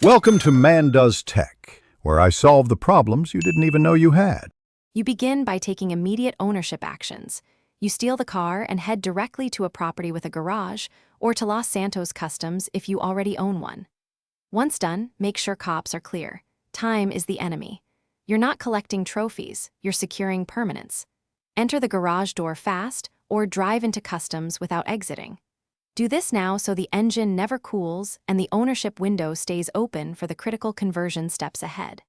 Welcome to Man Does Tech, where I solve the problems you didn't even know you had. You begin by taking immediate ownership actions. You steal the car and head directly to a property with a garage, or to Los Santos Customs if you already own one. Once done, make sure cops are clear. Time is the enemy. You're not collecting trophies, you're securing permanence. Enter the garage door fast, or drive into customs without exiting. Do this now so the engine never cools and the ownership window stays open for the critical conversion steps ahead.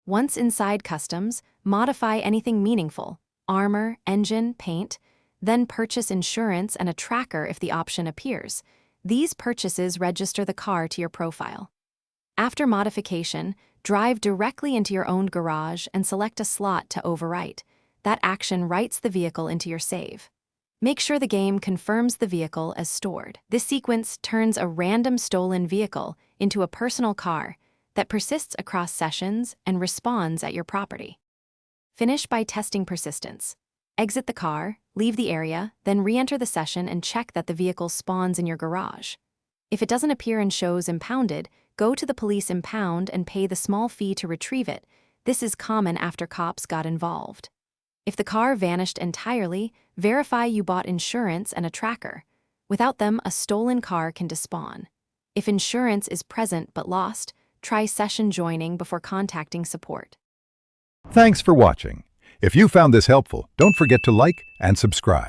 Once inside customs, modify anything meaningful: armor, engine, paint, then purchase insurance and a tracker if the option appears. These purchases register the car to your profile. After modification, drive directly into your owned garage and select a slot to overwrite. That action writes the vehicle into your save. Make sure the game confirms the vehicle as stored. This sequence turns a random stolen vehicle into a personal car that persists across sessions and responds at your property. Finish by testing persistence. Exit the car, leave the area, then re-enter the session and check that the vehicle spawns in your garage. If it doesn't appear and shows impounded, go to the police impound and pay the small fee to retrieve it. This is common after cops got involved. If the car vanished entirely, verify you bought insurance and a tracker. Without them, a stolen car can despawn. If insurance is present but lost, try session joining before contacting support. Thanks for watching. If you found this helpful, don't forget to like and subscribe.